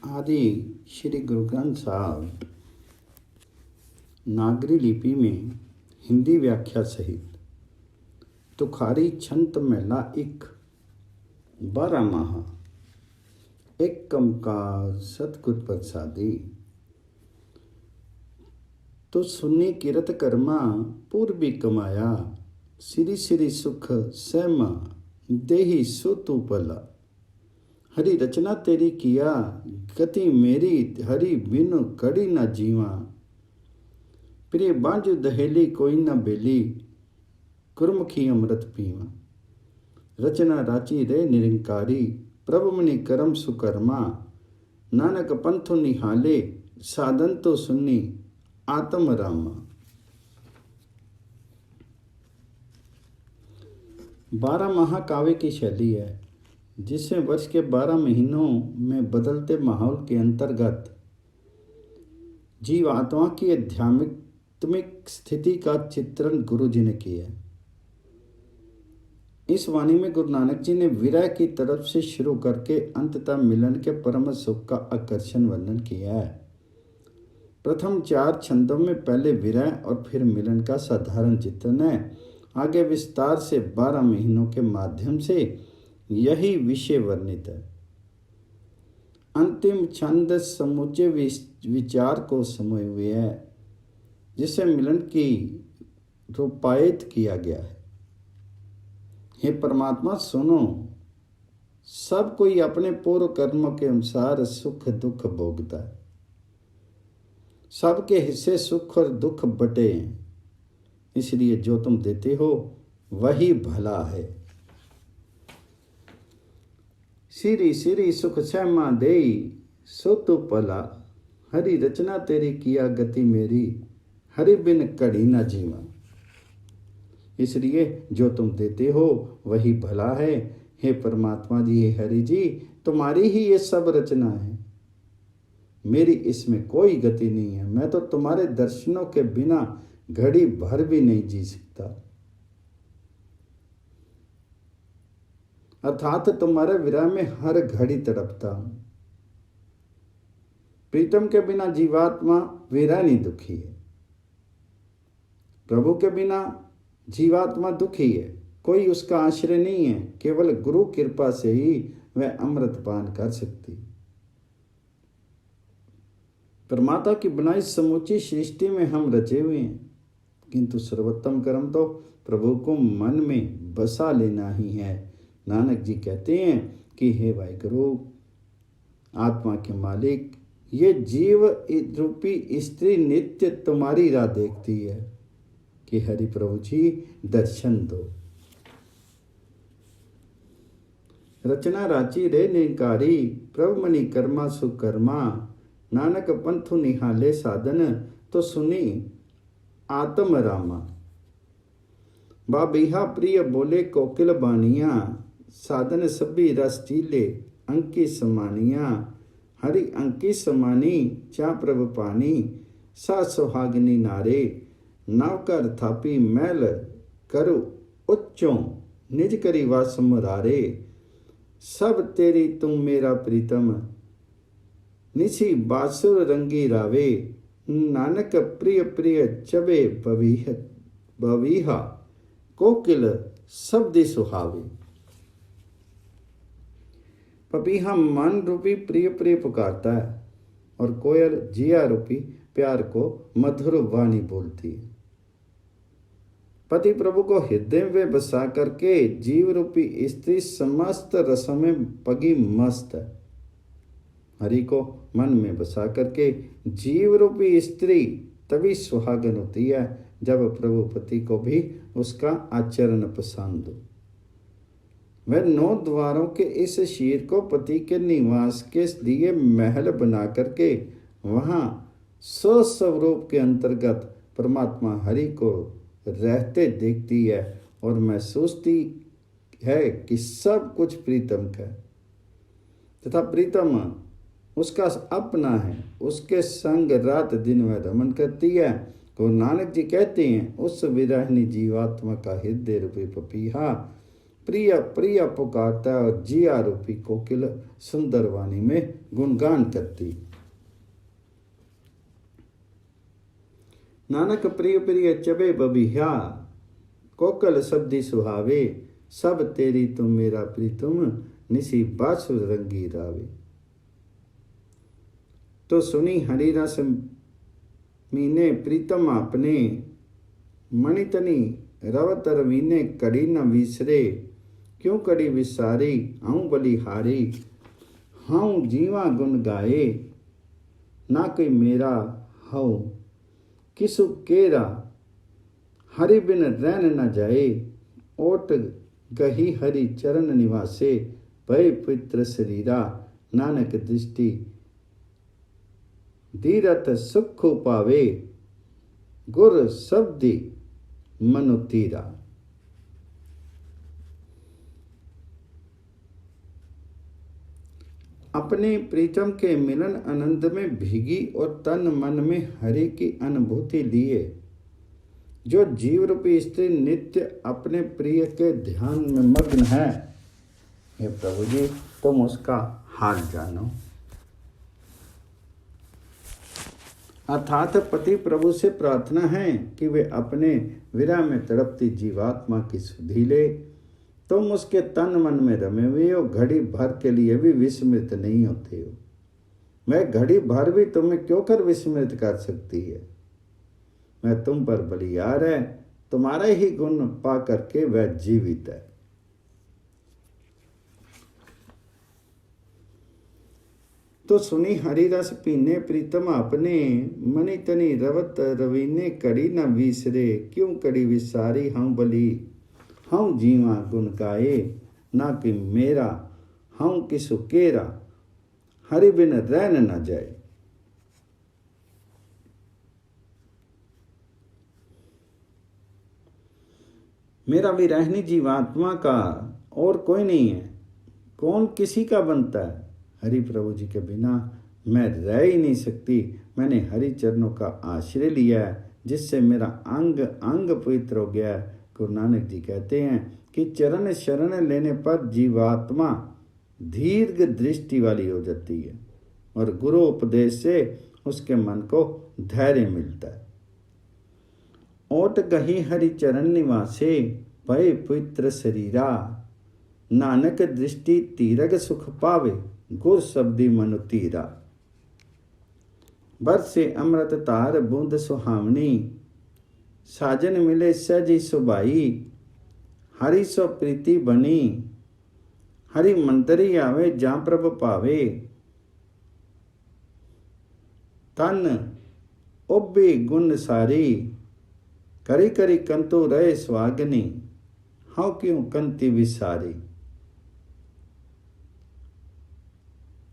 आदि श्री गुरु ग्रंथ साहब नागरी लिपि में हिंदी व्याख्या सहित तुखारी छंत महिला 1 12 माह एक कमकार सतगुर प्रसादी तो सुनी किरत कर्मा पूर्वी कमाया श्री श्री सुख सहमा देही सुतु पला हरि रचना तेरी किया गति मेरी हरि बिनु कड़ी न जीवा प्रिय बांझ दहेली कोई न बेली गुरमुखी अमृत पीवा रचना राची रे निरंकारी प्रभु मनि करम सुकर्मा नानक पंथु निहाले साधन तो सुन्नी आत्म रामा। 12 माह काव्य की शैली है जिसमें वर्ष के 12 महीनों में बदलते माहौल के अंतर्गत जीव आत्मा की आध्यात्मिक स्थिति का चित्रण गुरु जी ने किया है। इस वाणी में गुरु नानक जी ने विरह की तरफ से शुरू करके अंततः मिलन के परम सुख का आकर्षण वर्णन किया है। प्रथम 4 छंदों में पहले विरह और फिर मिलन का साधारण चित्रण है। आगे विस्तार से 12 महीनों के माध्यम से यही विषय वर्णित है। अंतिम छंद समूचे विचार को समोए हुए है जिसे मिलन की रूपायित किया गया है। हे परमात्मा सुनो, सब कोई अपने पूर्व कर्मों के अनुसार सुख दुख भोगता है। सबके हिस्से सुख और दुख बटे हैं, इसलिए जो तुम देते हो वही भला है। सिरी सिरी सुख सहमा देई सोतु पला हरि रचना तेरी किया गति मेरी हरि बिन कड़ी न जीवा। इसलिए जो तुम देते हो वही भला है। हे परमात्मा जी, हे हरि जी, तुम्हारी ही ये सब रचना है, मेरी इसमें कोई गति नहीं है। मैं तो तुम्हारे दर्शनों के बिना घड़ी भर भी नहीं जी सकता, अर्थात तुम्हारे विरह में हर घड़ी तड़पता हूं। प्रीतम के बिना जीवात्मा विरह नहीं दुखी है, प्रभु के बिना जीवात्मा दुखी है। कोई उसका आश्रय नहीं है, केवल गुरु कृपा से ही वह अमृत पान कर सकती। परमात्मा की बनाई समूची सृष्टि में हम रचे हुए हैं, किंतु सर्वोत्तम कर्म तो प्रभु को मन में बसा लेना ही है। नानक जी कहते हैं कि हे वाहिगुरु, आत्मा के मालिक, ये जीव रूपी स्त्री नित्य तुम्हारी राह देखती है कि हरि प्रभु जी दर्शन दो। रचना राची रे निकारी प्रभु मनि कर्मा सुकर्मा नानक पंथु निहाले साधन तो सुनी आत्म रामा। बाबिहा प्रिय बोले कोकिल बानिया साधन सभी रस चीले अंकी समानिया हरि अंकी समानी चा प्रभु पानी सा सुहागनी नारे नवकर थापी मैल करु उच्चों निज करी वास मुरारे सब तेरी तुम मेरा प्रीतम निसी बासुर रंगी रावे नानक प्रिय प्रिय चबे बवीहा कोकिल शब्द सुहावे। पपीहा मन रूपी प्रिय प्रिय पुकारता है और कोयल जिया रूपी प्यार को मधुर वाणी बोलती है। पति प्रभु को हृदय में बसा करके जीव रूपी स्त्री समस्त रसों में पगी मस्त है। हरि को मन में बसा करके जीव रूपी स्त्री तभी सुहागन होती है जब प्रभु पति को भी उसका आचरण पसंद हो। वह 9 द्वारों के इस शीर को पति के निवास के लिए महल बना करके वहां स्वस्वरूप के अंतर्गत परमात्मा हरि को रहते देखती है और महसूसती है कि सब कुछ प्रीतम का है तथा प्रीतम उसका अपना है। उसके संग रात दिन वह रमन करती है। गुरु नानक जी कहते हैं, उस विरहिणी जीवात्मा का हृदय रूपी पपीहा प्रिय प्रिय पुकारता है और जिया रूपी कोकिल सुंदर वाणी में गुणगान करती। नानक प्रिय प्रिय चबे बबिहा, कोकल शब्दी सुहावे, सब तेरी तुम मेरा प्रीतम, निसी बासुर रंगी रावे। तो सुनी हरि रस मीने प्रीतम आपने, मणितनी रवत रवीने कड़ी न विसरे, क्यों कड़ी विसारी आऊं बलिहारी, हाऊं जीवा गुण गाए, ना कोई मेरा हऊ किसु केरा, हरि बिन रहन न जाए, ओट गही हरि चरण निवासे, भय पवित्र शरीरा, नानक दृष्टि धीरथ सुख पावे, गुर शब्दी मनु तीरा। अपने प्रीतम के मिलन आनंद में भीगी और तन मन में हरि की अनुभूति लिए जो जीव रूपी स्त्री नित्य अपने प्रिय के ध्यान में मग्न है, हे प्रभु जी तुम उसका हाल जानो। अर्थात पति प्रभु से प्रार्थना है कि वे अपने विरह में तड़पती जीवात्मा की सुधि ले। तुम उसके तन मन में रमे हुए हो, घड़ी भर के लिए भी विस्मृत नहीं होते हो। मैं घड़ी भर भी तुम्हें क्यों कर विस्मृत कर सकती है। मैं तुम पर बलिहार है, तुम्हारा ही गुण पा करके वह जीवित है। तो सुनी हरि रस पीने प्रीतम अपने, मनि तनि रवत रवीने कड़ी न विसरे, क्यों कड़ी विसारी हूँ बली, हूँ जीवा गुण गाए, ना कि मेरा हूँ किसु केरा, हरि बिन रहन न जाए। मेरा भी रहनी जीवात्मा का और कोई नहीं है, कौन किसी का बनता है। हरि प्रभु जी के बिना मैं रह ही नहीं सकती। मैंने हरि चरणों का आश्रय लिया है, जिससे मेरा अंग अंग पवित्र हो गया है। गुरु नानक जी कहते हैं कि चरण शरण लेने पर जीवात्मा दीर्घ दृष्टि वाली हो जाती है और गुरु उपदेश से उसके मन को धैर्य मिलता है। ओट गही हरि चरण निवासे, भय पवित्र शरीरा, नानक दृष्टि तीरग सुख पावे, गुर शब्दी मनु तीरा। बरसे अमृत तार बूंद सुहावनी, साजन मिले सहजी सुबाई, हरि सो प्रीति बनी, हरि मंतरी आवे जां प्रभ पावे, तन उबे गुण सारी, करी करी कंतु रहे स्वागनी, हाँ क्यों कंति विसारी।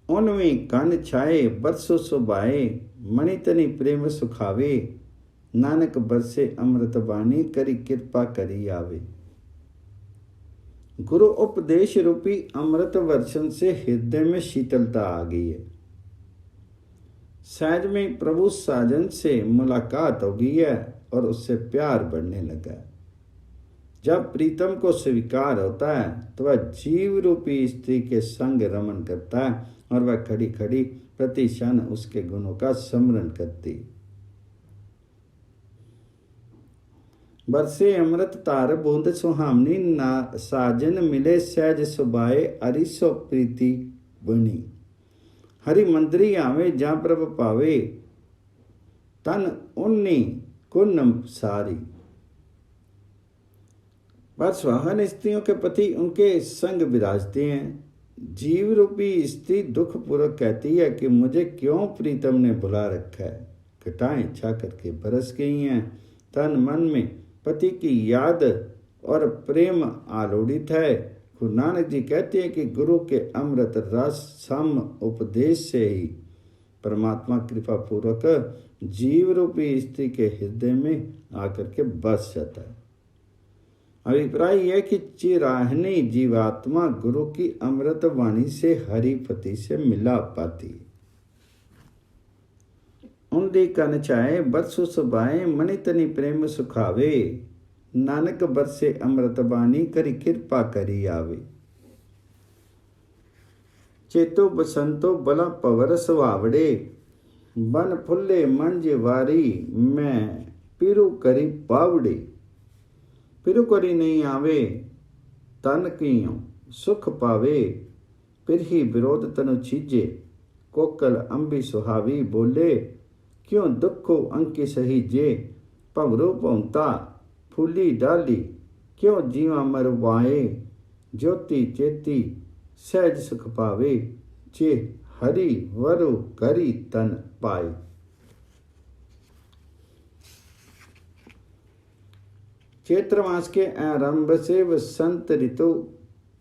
उनमें कन छाए बरसों सुबाए, मणि तनि प्रेम सुखावे, नानक बरसे अमृत बानी करी कृपा करी आवे। गुरु उपदेश रूपी अमृत वर्षण से हृदय में शीतलता आ गई है। सहज में प्रभु साजन से मुलाकात हो गई है और उससे प्यार बढ़ने लगा। जब प्रीतम को स्वीकार होता है तो वह जीव रूपी स्त्री के संग रमन करता है और वह खड़ी खड़ी प्रति क्षण उसके गुणों का स्मरण करती। बरसे अमृत तार बूंद सुहावनी, ना साजन मिले सहज सुबाए, अरिसो प्रीति बनी, हरि मंदरी आवे जा प्रभ पावे, तन उन्नी कुन्नम सारी। पर सुहागन स्त्रियों के पति उनके संग विराजते हैं। जीव रूपी स्त्री दुख पूर्वक कहती है कि मुझे क्यों प्रीतम ने बुला रखा है। घटाएं छा करके बरस गई हैं। तन मन में पति की याद और प्रेम आलोड़ित है। गुरु नानक जी कहते हैं कि गुरु के अमृत रस सम उपदेश से ही परमात्मा कृपा पूर्वक जीव रूपी स्त्री के हृदय में आकर के बस जाता है। अभिप्राय यह कि चिराहनी जीवात्मा गुरु की अमृत वाणी से हरिपति से मिला पाती। उन्दी कन चाहे बरसु सुबाए, मणि तनि प्रेम सुखावे, नानक बरसे अमृत बानी करी कृपा करी आवे। चेतो बसंतो बला पवर सुहावड़े, बन फुल्ले मंज वारी मैं पिरु करी पावड़े। पिरु करी नहीं आवे तन कियों सुख पावे, फिर ही विरोध तनु छीजे। कोकल अंबी सुहावी बोले, क्यों दुखो अंकी सहीजे। पवरो पौंता फूली डाली, क्यों जीवा मरवाए। ज्योति चेती सहज सुख पावे, जे हरि वरु करी तन पाए। चैत्र मास के आरंभ से वसंत ऋतु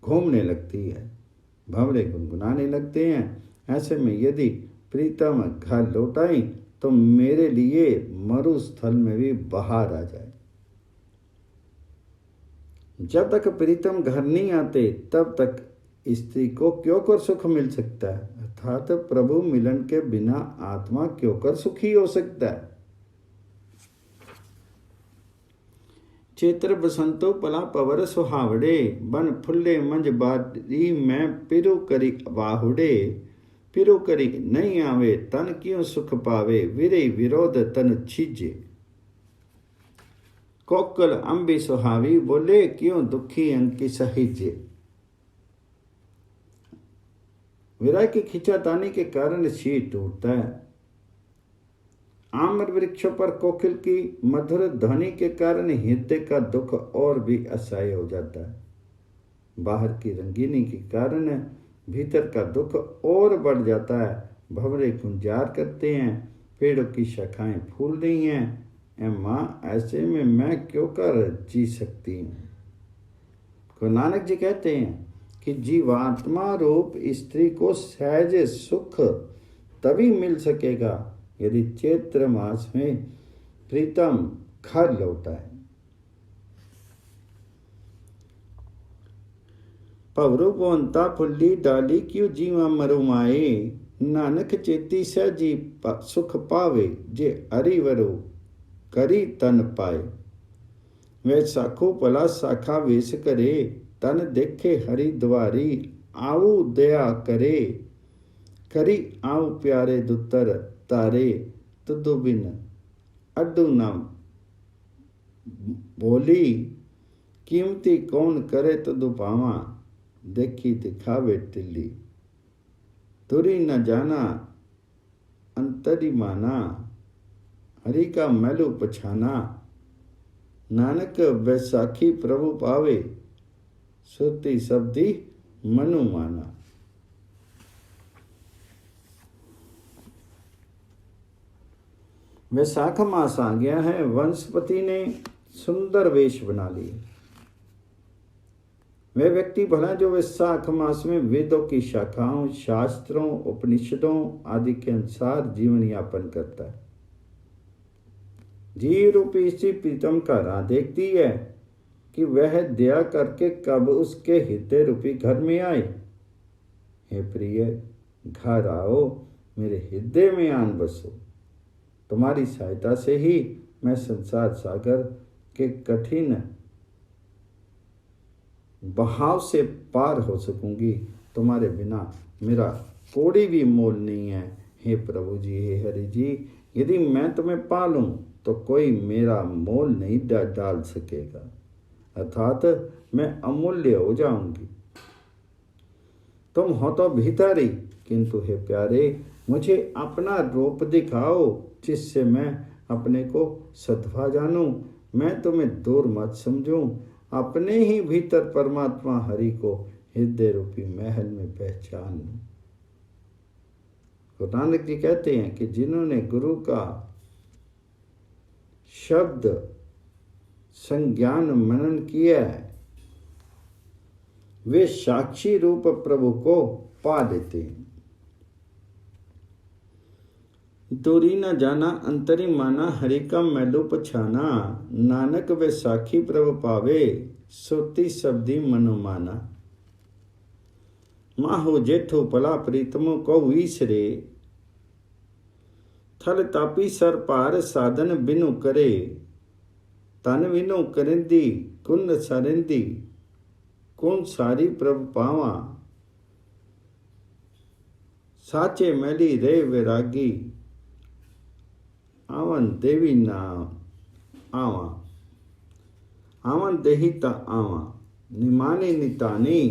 घूमने लगती है, भंवरे गुनगुनाने लगते हैं। ऐसे में यदि प्रीतम घर लौट आई तो मेरे लिए मरुस्थल में भी बहार आ जाए। जब तक प्रीतम घर नहीं आते तब तक स्त्री को क्यों कर सुख मिल सकता है, अर्थात प्रभु मिलन के बिना आत्मा क्यों कर सुखी हो सकता है। चैत्र बसंतो पला पवर सुहावड़े, बन फुल्ले मंज बारी मैं पिरु करी बाहुड़े। पिरु करी नहीं आवे तन क्यों सुख पावे, विरई विरोध तन छीजे। कोकल अंबी सुहावी बोले, क्यों दुखी अंकी सहीजे। विरह की खिंचातानी के कारण शीत टूटता है। आम्र वृक्षों पर कोकिल की मधुर ध्वनि के कारण हृदय का दुख और भी असह्य हो जाता है। बाहर की रंगीनी के कारण भीतर का दुख और बढ़ जाता है। भंवरे गुंजार करते हैं, पेड़ों की शाखाएं फूल रही हैं। ए माँ, ऐसे में मैं क्यों कर जी सकती हूँ। गुरु नानक जी कहते हैं कि जीवात्मा रूप स्त्री को सहज सुख तभी मिल सकेगा यदि चैत्र मास में प्रीतम घर लौटा है। पवरु पोंता फुल्ली डाली, क्यों जीवा मरुमाए। नानक चेती सहजी सुख पावे, जे हरिवरु करी तन पाए। वह साखो पला शाखा वेश करे, तन देखे हरि द्वारी आऊ दया करे। करी आऊ प्यारे दुतर तारे, तुदु बिन अड्डू नाम बोली। कीमती कौन करे तुदु पावा, देखी दिखावे टिल्ली। तुरी न जाना अंतरी माना, हरि का मैलू पछाना। नानक बैसाखी प्रभु पावे, सुरती शब्दी मनु माना। वैशाख मास आ गया है। वंशपति ने सुंदर वेश बना लिए। वह व्यक्ति भला जो वैशाख मास में वेदों की शाखाओं, शास्त्रों, उपनिषदों आदि के अनुसार जीवन यापन करता है। जीव रूपी इसी प्रीतम का राह देखती है कि वह दया करके कब उसके हृदय रूपी घर में आए। हे प्रिय, घर आओ, मेरे हृदय में आन बसो। तुम्हारी सहायता से ही मैं संसार सागर के कठिन बहाव से पार हो सकूंगी। तुम्हारे बिना मेरा कोड़ी भी मोल नहीं है। हे प्रभु जी, हे हरि जी, यदि मैं तुम्हें पालूं तो कोई मेरा मोल नहीं डाल सकेगा, अर्थात मैं अमूल्य हो जाऊंगी। तुम हो तो भीतर ही, किंतु हे प्यारे, मुझे अपना रूप दिखाओ जिससे मैं अपने को सद्भा जानूं। मैं तुम्हें दूर मत समझूं, अपने ही भीतर परमात्मा हरि को हृदय रूपी महल में पहचान लूं। गुरु नानक जी कहते हैं कि जिन्होंने गुरु का शब्द संज्ञान मनन किया है वे साक्षी रूप प्रभु को पा लेते हैं। दूरी न जाना अंतरी माना, हरि का मैलू पछाना। नानक वे साखी प्रभु पावे, सुरती शब्दी मनु माना। माहो जेठो पला प्रीतमो को वीसरे, थल तापी सर पार साधन बिनु करे। तन विनो करिंदी कुन सरिंदी कुन सारी प्रभ पावा साचे मैली रे वैरागी आवन देवी नाम आवा आवन देही ता आवा निमानी नितानी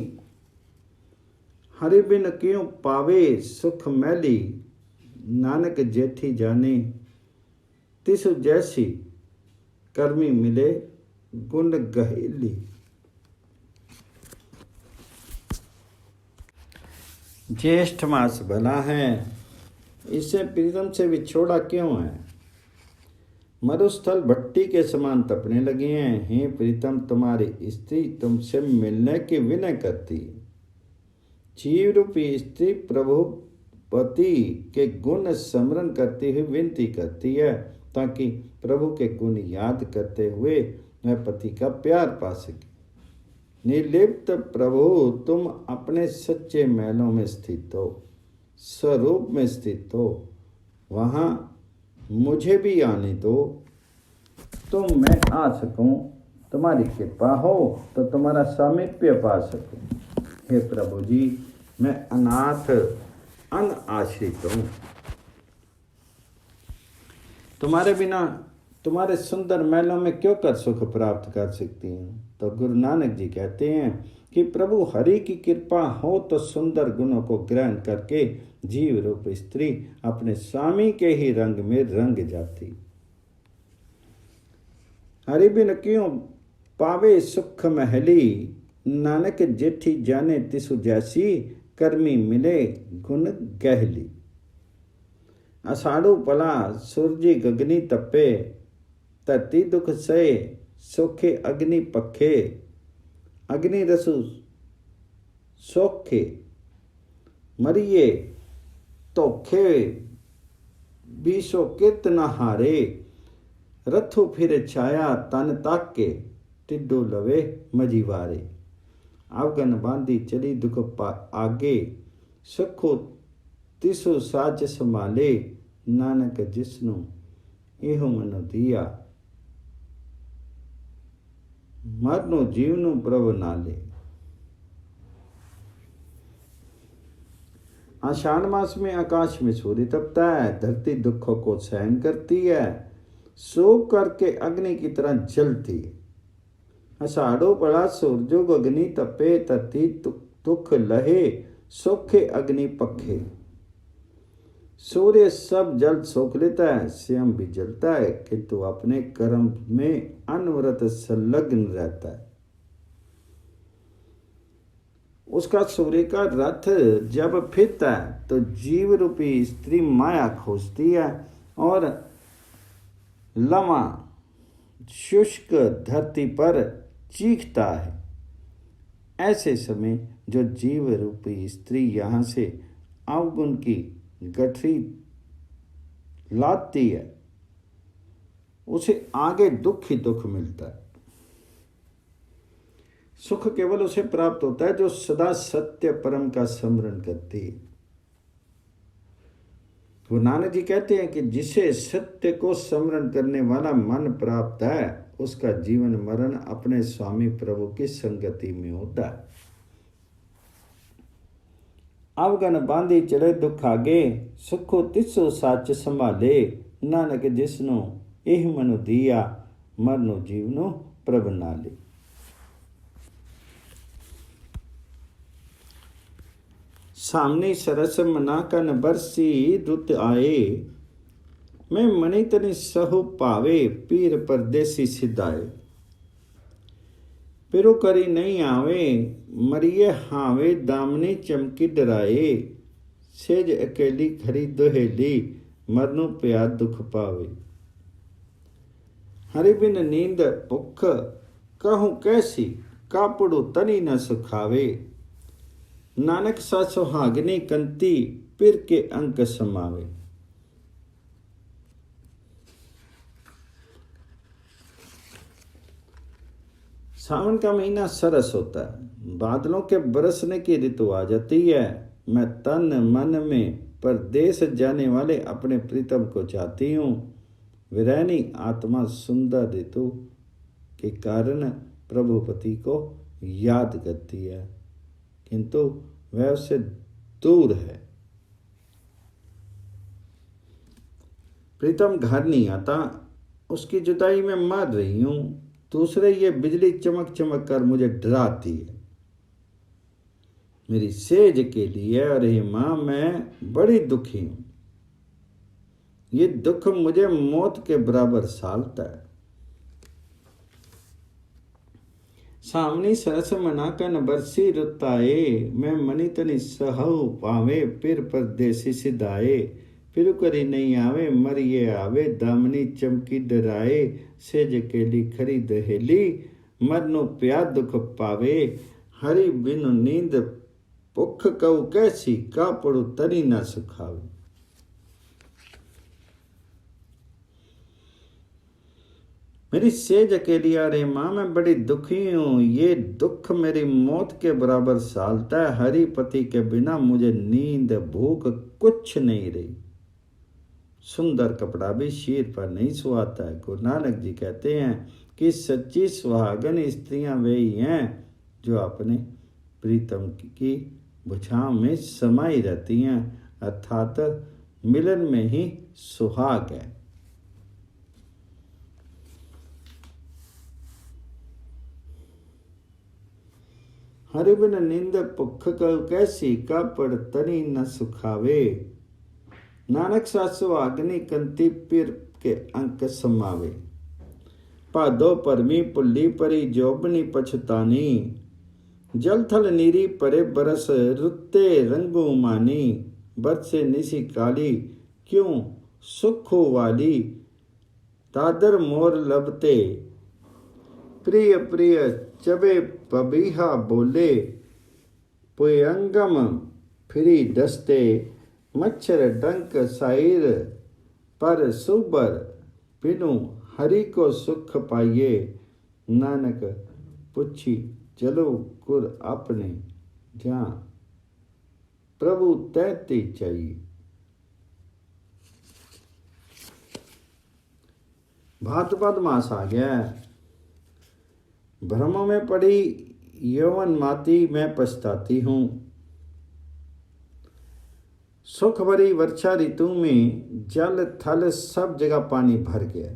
हरि बिन क्यों पावे सुख मैली नानक जेठी जाने तिसु जैसी कर्मी मिले गुण गहेली। ज्येष्ठ मास भला है, इससे प्रीतम से विछोड़ा क्यों है? मरुस्थल भट्टी के समान तपने लगे हैं। हे प्रीतम, तुम्हारी स्त्री तुमसे मिलने की विनय करती है। जीव रूपी स्त्री प्रभु पति के गुण स्मरण करती हुई विनती करती है, ताकि प्रभु के गुण याद करते हुए वह पति का प्यार पा सके। निर्लिप्त प्रभु, तुम अपने सच्चे महलों में स्थित हो, स्वरूप में स्थित हो, वहाँ मुझे भी आने दो, तो मैं आ सकूं। तुम्हारी कृपा हो तो तुम्हारा सामीप्य पा सकूं। हे प्रभु जी, मैं अनाथ अनाश्रित हूँ, तुम्हारे बिना तुम्हारे सुंदर महलों में क्यों कर सुख प्राप्त कर सकती हूँ। तो गुरु नानक जी कहते हैं कि प्रभु हरि की कृपा हो तो सुंदर गुणों को ग्रहण करके जीव रूप स्त्री अपने स्वामी के ही रंग में रंग जाती। हरि बिन क्यों पावे सुख महली नानक जेठी जाने तिसु जैसी कर्मी मिले गुण गहली। अषाढ़ु पला सूरजी गगनी तपे धरती दुख सहे सोखे अग्नि पखे अग्नि रसु सोखे मरिए तोखे बीसो कित न हारे रथु फिर छाया तन ताके टिड्डो लवे मजीवारे। अवगन बांधी चली दुख आगे सखो तिसो साज संभाले नानक जिसनु एहो मनो दिया मरनो जीवनु प्रभु नाले। आषाढ़ मास में आकाश में सूर्य तपता है, धरती दुखों को सहन करती है, शोक करके अग्नि की तरह जलती है। आषाढ़ो पड़ा सूरजो अग्नि तपे धरती दुख लहे सोखे अग्नि पखे। सूर्य सब जल सोख लेता है, स्वयं भी जलता है, किंतु अपने कर्म में अनवरत संलग्न रहता है। उसका सूर्य का रथ जब फिरता है तो जीव रूपी स्त्री माया खोजती है और लवा शुष्क धरती पर चीखता है। ऐसे समय जो जीव रूपी स्त्री यहाँ से अवगुण की गठरी लाती है, उसे आगे दुख ही दुख मिलता है। सुख केवल उसे प्राप्त होता है जो सदा सत्य परम का स्मरण करती है। गुरु नानक जी कहते हैं कि जिसे सत्य को स्मरण करने वाला मन प्राप्त है, उसका जीवन मरण अपने स्वामी प्रभु की संगति में होता है। अवगन बांधी चले दुख आगे सुखो तिसो साच संभाले नानक जिसनो एह मनु दिया मरनो जीवनो प्रभ नाले। सामने सरस मना कन बरसी रुत आए मैं मणि तनि सहु पावे पीर परदेसी सिधाए। पिरु करी नहीं आवे मरिए हावे दामनी चमकी डराए सेज अकेली खरी दुहेली मरनु प्यार दुख पावे। हरि बिन नींद भुख कहूँ कैसी कापड़ू तनी न सुखावे नानक सा सुहागनी कंती पिर के अंक समावे। सावन का महीना सरस होता है, बादलों के बरसने की ऋतु आ जाती है। मैं तन मन में परदेश जाने वाले अपने प्रीतम को चाहती हूँ। विरैनी आत्मा सुंदर ऋतु के कारण प्रभुपति को याद करती है, किंतु वह उससे दूर है। प्रीतम घर नहीं आता, उसकी जुदाई में मर रही हूं। दूसरे ये बिजली चमक चमक कर मुझे डराती है। मेरी सेज के लिए अरे माँ मैं बड़ी दुखी हूं। ये दुख मुझे मौत के बराबर सालता है। सामनी सरस मना कन बरसी रुताए, मैं मनी तनी सहु पावे, फिर परदेसी सिधाए। फिर करी नहीं आवे मरिए आवे, दामनी चमकी डराए। सेज केली खरी दहेली, मरनो प्या दुख पावे। हरि बिनु नींद भुख कहू कैसी, कापड़ू तरी न सुखावे। मेरी सेज अकेली अरे माँ मैं बड़ी दुखी हूँ। ये दुख मेरी मौत के बराबर सालता है। हरि पति के बिना मुझे नींद भूख कुछ नहीं रही। सुंदर कपड़ा भी शीर पर नहीं सुहाता है। गुरु नानक जी कहते हैं कि सच्ची सुहागन स्त्रियां वे ही हैं जो अपने प्रीतम की बुझाव में समाई रहती हैं, अर्थात मिलन में ही सुहाग है। हरि बिन नींद भुख कैसी, कापड़ तनी न सुखावे। नानक सा सुहागनी कंती पीर के अंक समावे। पादो परमी पुल्ली परी जोबनी पछतानी, जल थल नीरी परे बरस रुते रंगू मानी। बरसे निसी काली क्यों सुखो वाली, तादर मोर लबते प्रिय प्रिय चबे पबीहा बोले। पुयंगम फिरी दस्ते, मच्छर डंक साइर पर सुबर। बिनु हरि को सुख पाइए, नानक पुछी चलो गुर अपने। जहाँ प्रभु तैती चाहिए। भात मास आ गया। भ्रम में पड़ी यौवन माती मैं पछताती हूँ। सुख भरी वर्षा ऋतु में जल थल सब जगह पानी भर गया।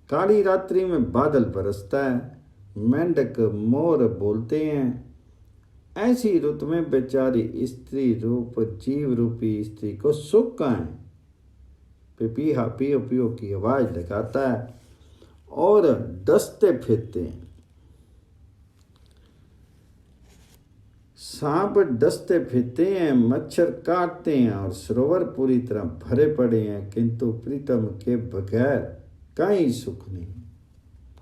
काली रात्रि में बादल बरसता है, मेंढक मोर बोलते हैं। ऐसी रुत में बेचारी स्त्री रूप जीव रूपी स्त्री को सुख कहाँ है। पिपीहा पियो पियो की आवाज लगाता है और डसते फिरते हैं। सांप डसते फिरते हैं, मच्छर काटते हैं और सरोवर पूरी तरह भरे पड़े हैं, किंतु प्रीतम के बगैर कहीं सुख नहीं।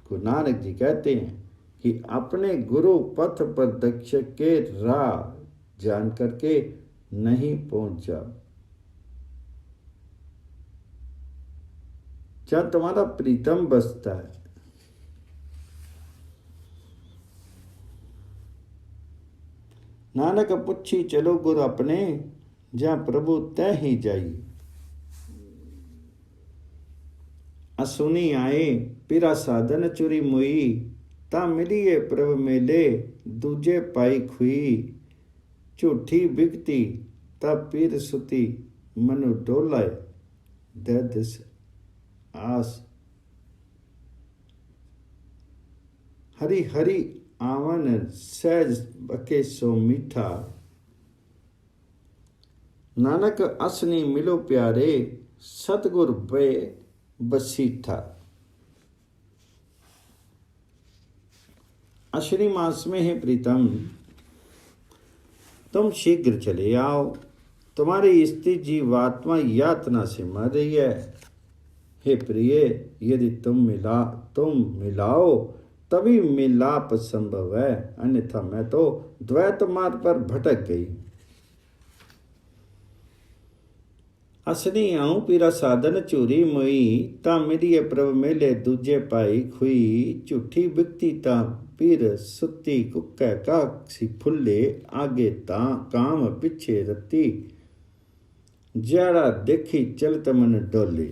गुरु नानक जी कहते हैं कि अपने गुरु पथ पर दक्ष के राह जान करके नहीं पहुंच जाओ। जहाँ तुम्हारा प्रीतम बसता है, नानक पुछी चलो गुरु अपने, जहाँ प्रभु तय ही जाइए। असुनी आए पिरा साधन चुरी मुई, ता मिलिए प्रभ मेले दूजे पाई खुई। झूठी बिकती ता पीर सुती, मनु डोलाए दर्द आस। हरि हरि आवन सहज बके सो मीठा, नानक असनी मिलो प्यारे सतगुर बे बसीठा। अश्विनी मास में है प्रीतम, तुम शीघ्र चले आओ। तुम्हारी स्त्री जीवात्मा यातना से मर रही है। हे प्रिय, यदि तुम मिलाओ तभी मिलाप संभव है, अन्यथा मैं तो द्वैत मार्ग पर भटक गई। असनी आऊं पीरा साधन चूरी मोई, ता मिलिए प्रभ मेले दूजे पाई खुई। झूठी बिकती ता पीर सुती, कुक्कै काक्षी फुल्ले आगे ता काम पिछे रत्ती। जाड़ा देखी चलत मन डोले।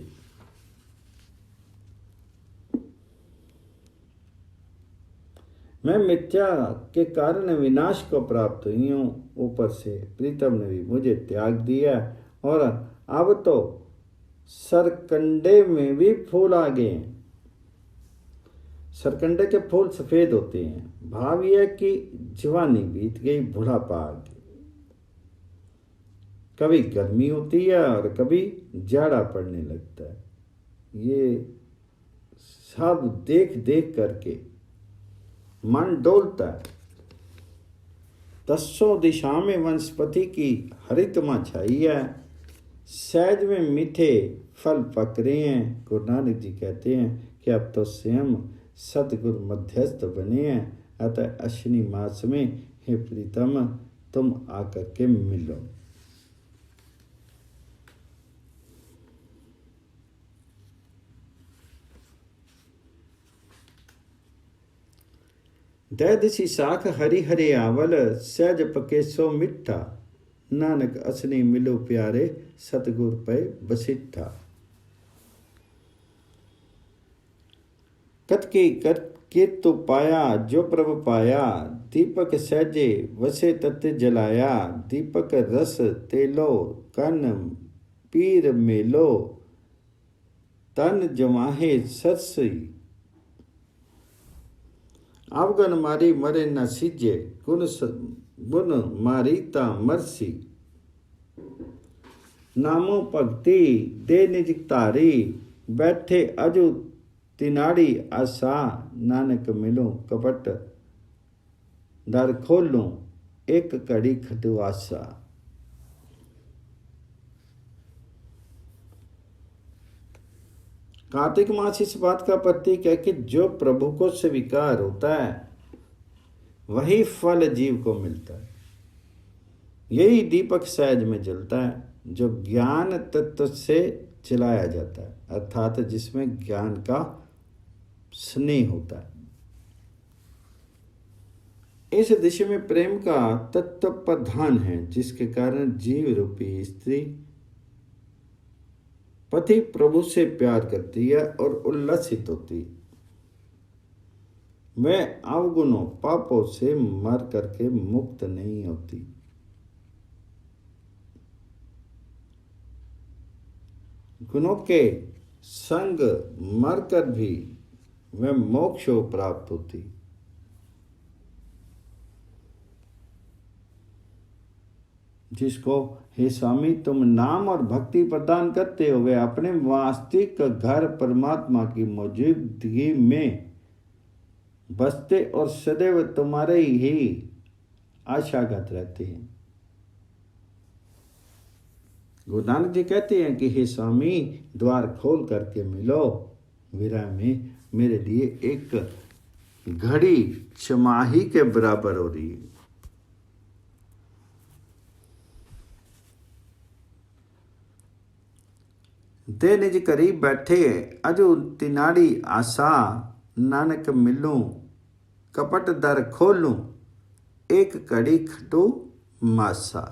मैं मिथ्या के कारण विनाश को प्राप्त हुई हूँ, ऊपर से प्रीतम ने भी मुझे त्याग दिया और अब तो सरकंडे में भी फूल आ गए हैं। सरकंडे के फूल सफेद होते हैं। भाव यह कि जवानी बीत गई, बुढ़ापा आ गया। कभी गर्मी होती है और कभी जाड़ा पड़ने लगता है। ये सब देख देख करके मन डोलता है। दसों दिशा में वनस्पति की हरितमा छाई है। सहज में मीठे फल पक रहे हैं। गुरु नानक जी कहते हैं कि अब तो स्वयं सतगुरु मध्यस्थ बने हैं, अतः अश्विनी मास में हे प्रीतम तुम आकर के मिलो। दैदसी साख हरि हरे आवल, सहज पके सो मिठा, नानक असनी मिलो प्यारे, सतगुर पे बसिठा। कतकी केतु पाया जो प्रभ पाया, दीपक सहजे वसे तत् जलाया, दीपक रस तेलो कन पीर मेलो, तन जमाहे सरसी। अवगन मारी मरे न सीजे, गुण मारी ता मरसी। नामो भगति दे निज तारी, बैठे अजु तिनाड़ी आसा, नानक मिलो कपट दर खोलूं, एक घड़ी खटुआसा। कार्तिक मास इस बात का प्रतीक है कि जो प्रभु को स्वीकार होता है वही फल जीव को मिलता है। यही दीपक सहज में जलता है जो ज्ञान तत्व से जलाया जाता है, अर्थात जिसमें ज्ञान का स्नेह होता है। इस दिशा में प्रेम का तत्व प्रधान है, जिसके कारण जीव रूपी स्त्री पति प्रभु से प्यार करती है और उल्लसित होती। वह अवगुणों पापों से मर करके मुक्त नहीं होती। गुणों के संग मरकर भी वह मोक्ष को प्राप्त होती। जिसको हे स्वामी तुम नाम और भक्ति प्रदान करते हो, वे अपने वास्तविक घर परमात्मा की मौजूदगी में बसते और सदैव तुम्हारे ही आशागत रहते हैं। गुरु नानक जी कहते हैं कि हे स्वामी द्वार खोल करके मिलो, विरह में मेरे लिए एक घड़ी छमाही के बराबर हो रही है। दे निज करीब बैठे अजु तिनाड़ी आसा, नानक मिलूं कपट दर खोलूं, एक घड़ी खटू मासा।